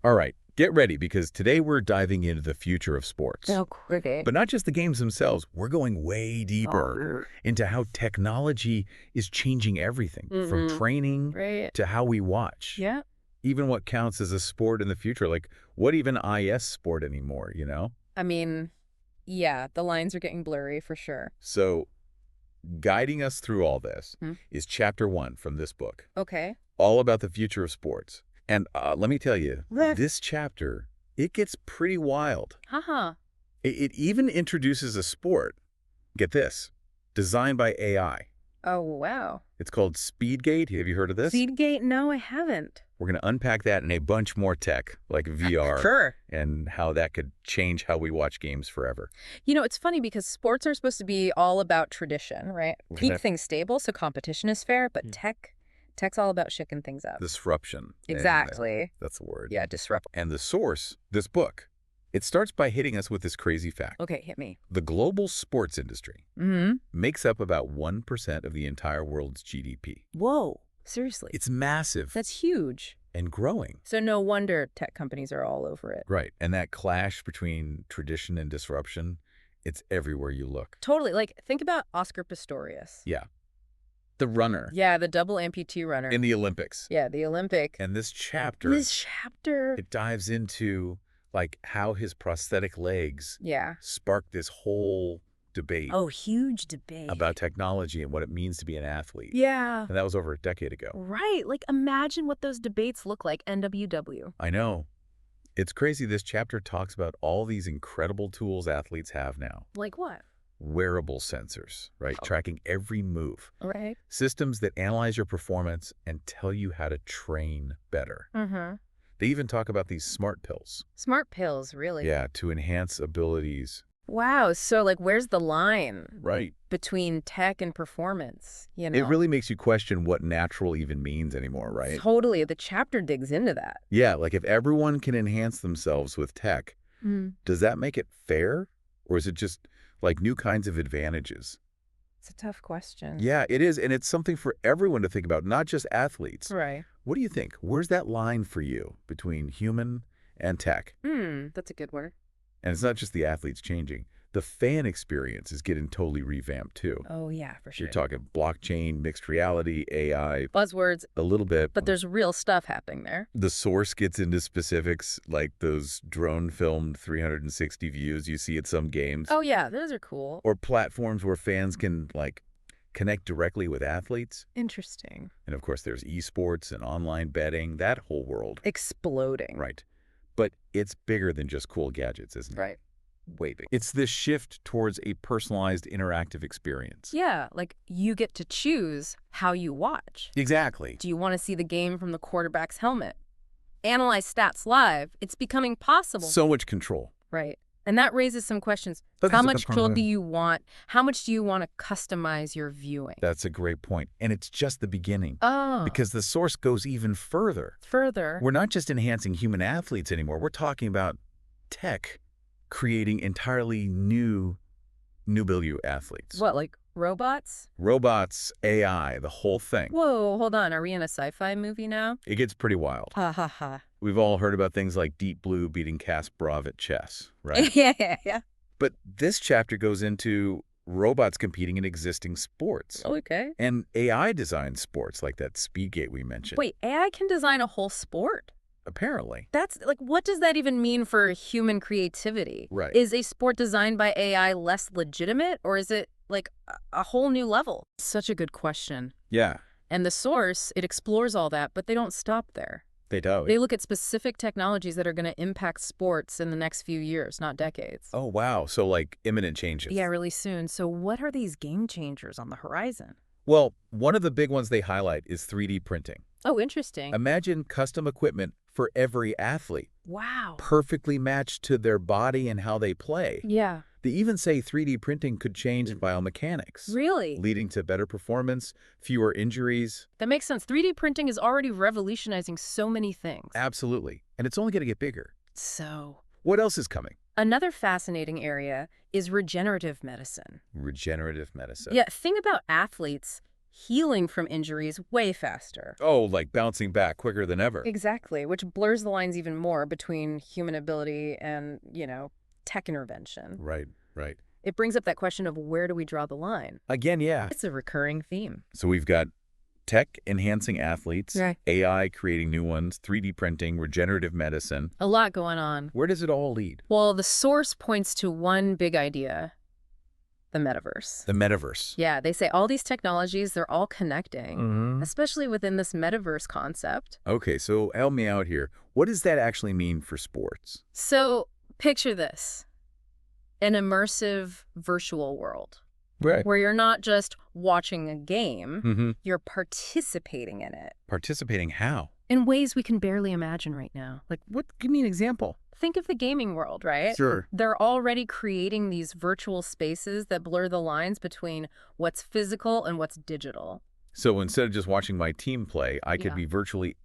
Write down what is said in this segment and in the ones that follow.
All right, get ready because today we're diving into the future of sports. Oh, cricket. But not just the games themselves. We're going way deeper into how technology is changing everything from training to how we watch. Yeah. Even what counts as a sport in the future. Like, what even IS sport anymore, you know? I mean, yeah, the lines are getting blurry for sure. So, guiding us through all this is chapter 1 from this book. Okay. All about the future of sports. And let me tell you, this chapter, it gets pretty wild. Haha. It even introduces a sport, get this, designed by AI. Oh, wow. It's called Speedgate. Have you heard of this? Speedgate? No, I haven't. We're going to unpack that and a bunch more tech, like VR. Sure. And how that could change how we watch games forever. You know, it's funny because sports are supposed to be all about tradition, right? Keep things stable so competition is fair, but tech's all about shaking things up. Disruption. Exactly. That's the word. Yeah, disrupt. And the source, this book, it starts by hitting us with this crazy fact. Okay, hit me. The global sports industry makes up about 1% of the entire world's GDP. Whoa. Seriously. It's massive. That's huge. And growing. So no wonder tech companies are all over it. Right. And that clash between tradition and disruption, it's everywhere you look. Totally. Like, think about Oscar Pistorius. Yeah. The runner. Yeah, the double amputee runner. In the Olympics. Yeah, the Olympic. And this chapter. It dives into, like, how his prosthetic legs sparked this whole debate. Oh, huge debate. About technology and what it means to be an athlete. Yeah. And that was over a decade ago. Right. Like, imagine what those debates look like, NWW. I know. It's crazy. This chapter talks about all these incredible tools athletes have now. Like what? Wearable sensors, right? Tracking every move. Right. Systems that analyze your performance and tell you how to train better. They even talk about these smart pills. Smart pills, really? Yeah, to enhance abilities. Wow. So, like, where's the line? Right. Between tech and performance, you know? It really makes you question what natural even means anymore, right? Totally. The chapter digs into that. Yeah, like if everyone can enhance themselves with tech, does that make it fair? Or is it just like new kinds of advantages? It's a tough question. Yeah, it is. And it's something for everyone to think about, not just athletes. Right. What do you think? Where's that line for you between human and tech? That's a good word. And it's not just the athletes changing. The fan experience is getting totally revamped, too. Oh, yeah, for sure. You're talking blockchain, mixed reality, AI. Buzzwords. A little bit. But there's real stuff happening there. The source gets into specifics, like those drone-filmed 360 views you see at some games. Oh, yeah, those are cool. Or platforms where fans can, like, connect directly with athletes. Interesting. And, of course, there's esports and online betting, that whole world. Exploding. Right. But it's bigger than just cool gadgets, isn't it? Right. Wait. It's this shift towards a personalized interactive experience. Yeah, like you get to choose how you watch. Exactly. Do you want to see the game from the quarterback's helmet? Analyze stats live. It's becoming possible. So much control. Right. And that raises some questions. How much control do you want? How much do you want to customize your viewing? That's a great point. And it's just the beginning. Oh. Because the source goes even further. We're not just enhancing human athletes anymore. We're talking about tech creating entirely new athletes. What, like robots? Robots, AI, the whole thing. Whoa, hold on. Are we in a sci-fi movie now? It gets pretty wild. Ha ha ha. We've all heard about things like Deep Blue beating Kasparov at chess, right? Yeah. But this chapter goes into robots competing in existing sports. Okay. And AI-designed sports like that Speedgate we mentioned. Wait, AI can design a whole sport? Apparently. That's, like, what does that even mean for human creativity? Right. Is a sport designed by AI less legitimate, or is it, like, a whole new level? Such a good question. Yeah. And the source, it explores all that, but they don't stop there. They don't. They look at specific technologies that are going to impact sports in the next few years, not decades. Oh, wow. So, like, imminent changes. Yeah, really soon. So what are these game changers on the horizon? Well, one of the big ones they highlight is 3D printing. Oh, interesting. Imagine custom equipment for every athlete. Wow. Perfectly matched to their body and how they play. Yeah. They even say 3D printing could change biomechanics. Really? Leading to better performance, fewer injuries. That makes sense. 3D printing is already revolutionizing so many things. Absolutely. And it's only going to get bigger. So, what else is coming? another fascinating area is regenerative medicine. Regenerative medicine. Yeah, think about athletes. healing from injuries way faster. Oh, like bouncing back quicker than ever. Exactly, which blurs the lines even more between human ability and, tech intervention. Right, right. It brings up that question of where do we draw the line? Again, yeah. It's a recurring theme. So we've got tech enhancing athletes, Right. AI creating new ones, 3D printing, regenerative medicine. A lot going on. Where does it all lead? Well, the source points to one big idea, the metaverse. The metaverse. Yeah, they say all these technologies, they're all connecting, especially within this metaverse concept. Okay, so help me out here. What does that actually mean for sports? So picture this, an immersive virtual world. Right. Where you're not just watching a game, Mm-hmm. you're participating in it. Participating how? In ways we can barely imagine right now. Like what? Give me an example. Think of the gaming world, right? Sure. They're already creating these virtual spaces that blur the lines between what's physical and what's digital. So instead of just watching my team play, I could Yeah. be virtually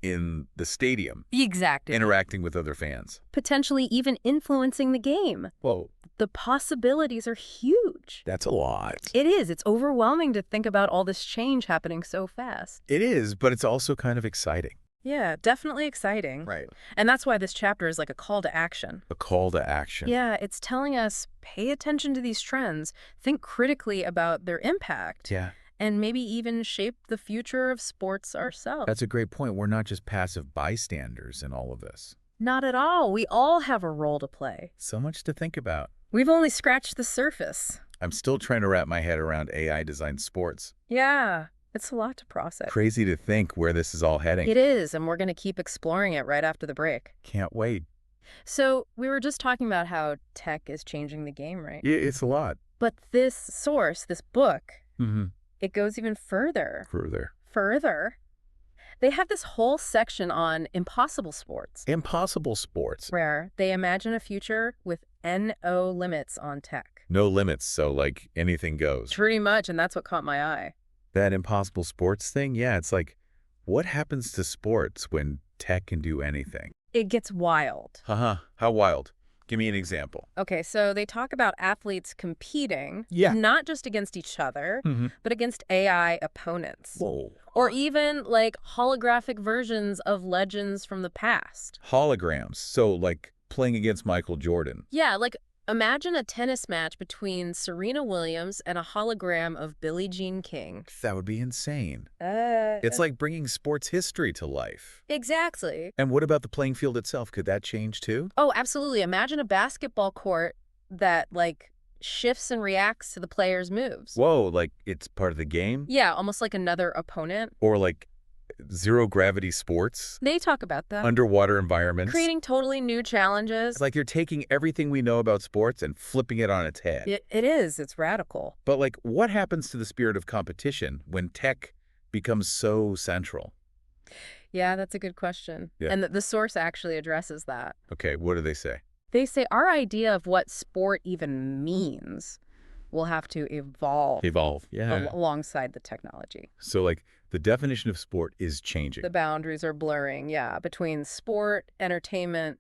in the stadium Exactly. interacting with other fans. Potentially even influencing the game. Whoa, The possibilities are huge. that's a lot. It is. It's overwhelming to think about all this change happening so fast. It is, but it's also kind of exciting. Yeah, definitely exciting. Right. And that's why this chapter is like a call to action. A call to action. Yeah, it's telling us, pay attention to these trends, think critically about their impact, Yeah. and maybe even shape the future of sports ourselves. That's a great point. We're not just passive bystanders in all of this. Not at all. We all have a role to play. So much to think about. We've only scratched the surface. I'm still trying to wrap my head around AI-designed sports. Yeah, it's a lot to process. Crazy to think where this is all heading. It is, and we're going to keep exploring it right after the break. Can't wait. So we were just talking about how tech is changing the game, right? Yeah, it's a lot. But this source, this book, Mm-hmm. it goes even further. Further. They have this whole section on impossible sports, Impossible sports. where they imagine a future with no limits on tech. No limits, so like anything goes. Pretty much, and that's what caught my eye. That impossible sports thing, yeah, it's like, what happens to sports when tech can do anything? It gets wild. Haha, how wild? Give me an example. Okay, so they talk about athletes competing, Yeah. not just against each other, Mm-hmm. but against AI opponents. Whoa. Or even like holographic versions of legends from the past. Holograms, so like playing against Michael Jordan. Yeah, like imagine a tennis match between Serena Williams and a hologram of Billie Jean King. That would be insane. It's like bringing sports history to life. Exactly. And what about the playing field itself? Could that change too? Oh, absolutely. Imagine a basketball court that like shifts and reacts to the player's moves. Whoa, like it's part of the game? Yeah, almost like another opponent. Or like zero gravity sports? They talk about that. Underwater environments? Creating totally new challenges. It's like you're taking everything we know about sports and flipping it on its head. It is. It's radical. But like, what happens to the spirit of competition when tech becomes so central? Yeah, that's a good question. Yeah. And the source actually addresses that. Okay, what do they say? They say our idea of what sport even means will have to evolve Yeah. alongside the technology. So like, the definition of sport is changing. The boundaries are blurring, yeah, between sport, entertainment,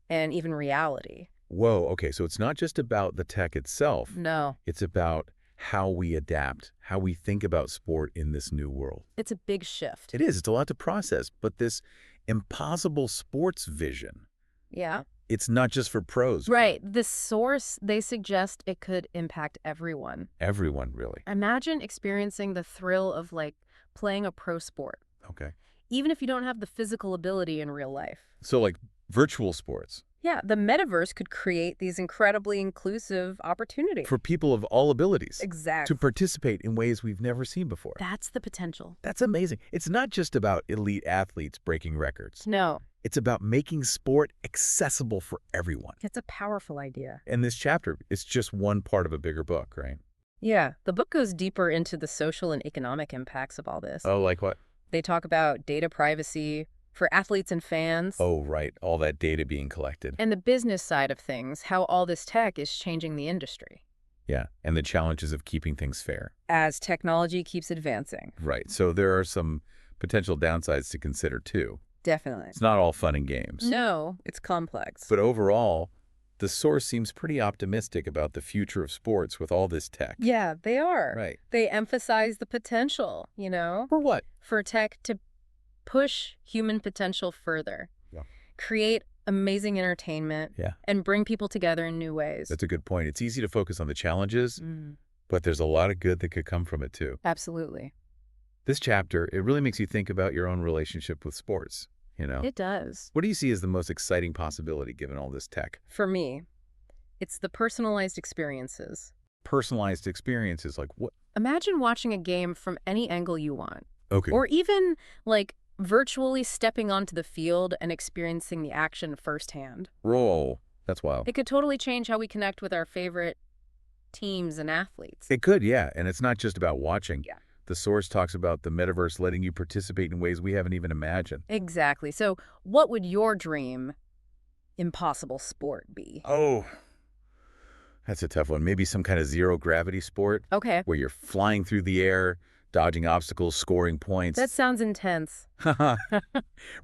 and even reality. Whoa, okay, so it's not just about the tech itself. No, It's about how we adapt, how we think about sport in this new world. it's a big shift. It is. It's a lot to process, but this impossible sports vision, Yeah. it's not just for pros. Right. The source, they suggest it could impact everyone. Everyone, really. Imagine experiencing the thrill of, like, playing a pro sport, Okay. even if you don't have the physical ability in real life. So like virtual sports Yeah, the metaverse could create these incredibly inclusive opportunities. for people of all abilities Exactly. to participate in ways we've never seen before. That's the potential. That's amazing. It's not just about elite athletes breaking records. No, It's about making sport accessible for everyone. it's a powerful idea. And this chapter is just one part of a bigger book, right? Yeah, the book goes deeper into the social and economic impacts of all this. Oh, like what? They talk about data privacy for athletes and fans. Oh, right. All that data being collected. And the business side of things, how all this tech is changing the industry. Yeah. And the challenges of keeping things fair. As technology keeps advancing. Right. So there are some potential downsides to consider too. Definitely. It's not all fun and games. No, it's complex. But overall, The source seems pretty optimistic about the future of sports with all this tech. Yeah, they are. Right. They emphasize the potential, you know? For what? For tech to push human potential further. Yeah. Create amazing entertainment. Yeah. And bring people together in new ways. That's a good point. It's easy to focus on the challenges, but there's a lot of good that could come from it too. Absolutely. This chapter, it really makes you think about your own relationship with sports, you know? It does. What do you see as the most exciting possibility given all this tech? For me, it's the personalized experiences. Personalized experiences, like what? Imagine watching a game from any angle you want. Okay. Or even, like, virtually stepping onto the field and experiencing the action firsthand. Roll. That's wild. It could totally change how we connect with our favorite teams and athletes. It could, yeah. And it's not just about watching. Yeah. The source talks about the metaverse letting you participate in ways we haven't even imagined. Exactly. So what would your dream impossible sport be? Oh, that's a tough one. Maybe some kind of zero-gravity sport. Okay. Where you're flying through the air, dodging obstacles, scoring points. That sounds intense.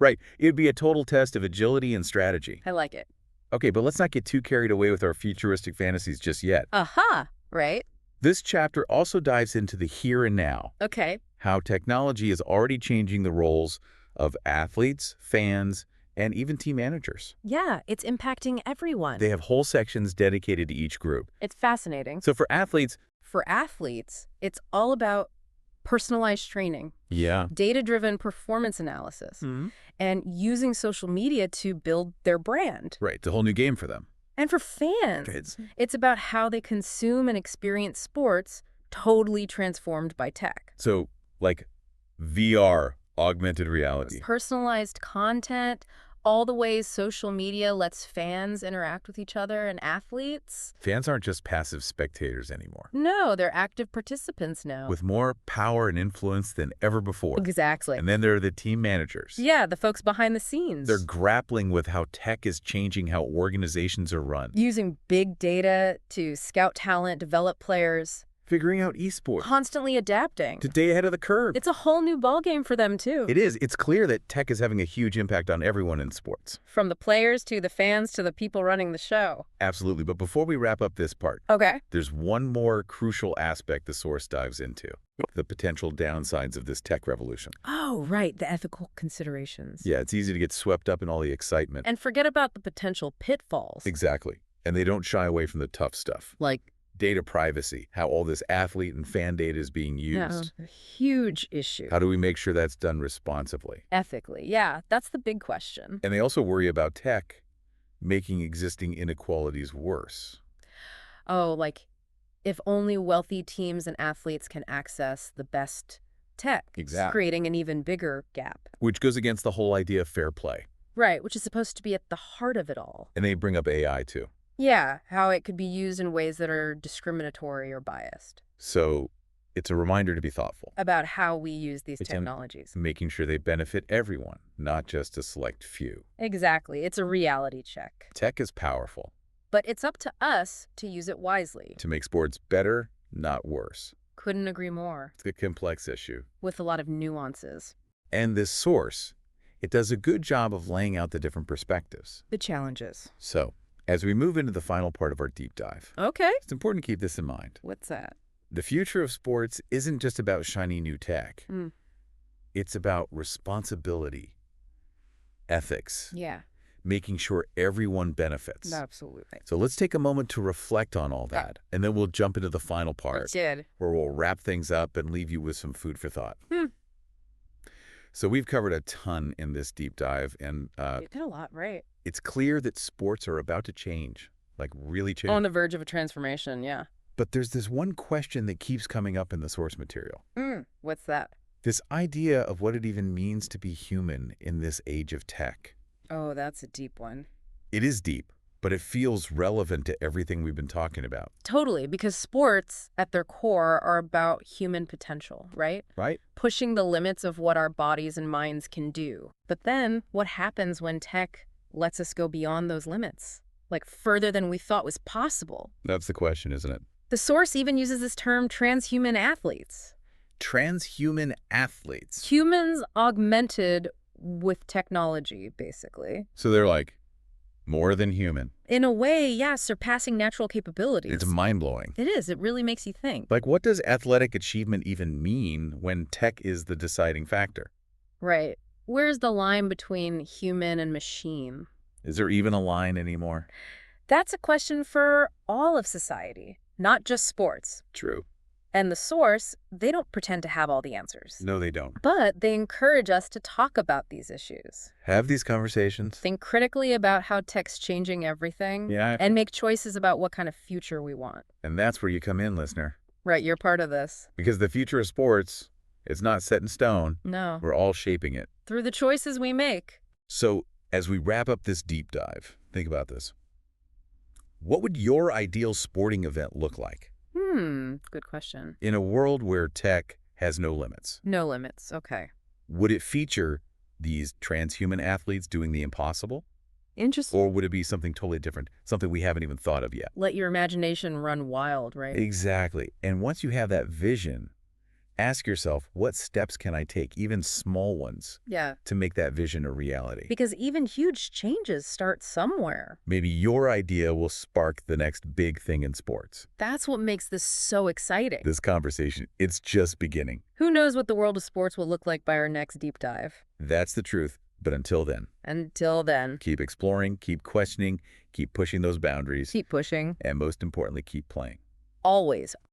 Right. It'd be a total test of agility and strategy. I like it. Okay, but let's not get too carried away with our futuristic fantasies just yet. Aha! Right? This chapter also dives into the here and now. Okay. How technology is already changing the roles of athletes, fans, and even team managers. Yeah, it's impacting everyone. They have whole sections dedicated to each group. It's fascinating. So for athletes, it's all about personalized training, yeah, data-driven performance analysis, and using social media to build their brand. right, it's a whole new game for them. And for fans, it's about how they consume and experience sports totally transformed by tech. So, like VR, augmented reality. Personalized content, all the ways social media lets fans interact with each other and athletes. Fans aren't just passive spectators anymore. No, they're active participants now. With more power and influence than ever before. Exactly. And then there are the team managers. Yeah, the folks behind the scenes. They're grappling with how tech is changing how organizations are run. Using big data to scout talent, develop players. Figuring out esports. Constantly adapting. To stay ahead of the curve. It's a whole new ballgame for them, too. It is. It's clear that tech is having a huge impact on everyone in sports. From the players to the fans to the people running the show. Absolutely. But before we wrap up this part, okay, there's one more crucial aspect the source dives into. The potential downsides of this tech revolution. Oh, right. The ethical considerations. Yeah, it's easy to get swept up in all the excitement. And forget about the potential pitfalls. Exactly. And they don't shy away from the tough stuff. Like data privacy, how all this athlete and fan data is being used. Yeah, a huge issue. How do we make sure that's done responsibly? Ethically, yeah, that's the big question. And they also worry about tech making existing inequalities worse. Oh, like if only wealthy teams and athletes can access the best tech. Exactly. Creating an even bigger gap. Which goes against the whole idea of fair play. Right, which is supposed to be at the heart of it all. And they bring up AI too. Yeah, how it could be used in ways that are discriminatory or biased. So it's a reminder to be thoughtful. About how we use these technologies. Making sure they benefit everyone, not just a select few. Exactly. It's a reality check. Tech is powerful. But it's up to us to use it wisely. To make sports better, not worse. Couldn't agree more. It's a complex issue. With a lot of nuances. And this source, it does a good job of laying out the different perspectives. The challenges. So, as we move into the final part of our deep dive, okay, it's important to keep this in mind. What's that? The future of sports isn't just about shiny new tech. It's about responsibility, ethics, making sure everyone benefits. Absolutely. So let's take a moment to reflect on all that, and then we'll jump into the final part, where we'll wrap things up and leave you with some food for thought. So we've covered a ton in this deep dive, and you did a lot, right? It's clear that sports are about to change, like really change. On the verge of a transformation, yeah. But there's this one question that keeps coming up in the source material. What's that? This idea of what it even means to be human in this age of tech. Oh, that's a deep one. It is deep, but it feels relevant to everything we've been talking about. Totally, because sports, at their core, are about human potential, right? Right. Pushing the limits of what our bodies and minds can do. But then, what happens when tech lets us go beyond those limits? Like further than we thought was possible? That's the question, isn't it? The source even uses this term transhuman athletes. Transhuman athletes. Humans augmented with technology, basically. So they're like More than human. In a way, yeah, surpassing natural capabilities. It's mind-blowing. It is. It really makes you think. Like, what does athletic achievement even mean when tech is the deciding factor? Right. Where's the line between human and machine? Is there even a line anymore? That's a question for all of society, not just sports. True. And the source, they don't pretend to have all the answers. No, they don't. But they encourage us to talk about these issues. Have these conversations. Think critically about how tech's changing everything. Yeah. And make choices about what kind of future we want. And that's where you come in, listener. Right, you're part of this. Because the future of sports, it's not set in stone. No. We're all shaping it. Through the choices we make. So, as we wrap up this deep dive, think about this. What would your ideal sporting event look like? Good question. In a world where tech has no limits. No limits, okay. Would it feature these transhuman athletes doing the impossible? Interesting. Or would it be something totally different, something we haven't even thought of yet? Let your imagination run wild, right? Exactly. And once you have that vision, ask yourself, what steps can I take, even small ones, to make that vision a reality? Because even huge changes start somewhere. Maybe your idea will spark the next big thing in sports. That's what makes this so exciting. This conversation, it's just beginning. Who knows what the world of sports will look like by our next deep dive? That's the truth. But until then, keep exploring, keep questioning, keep pushing those boundaries. Keep pushing. And most importantly, keep playing. Always.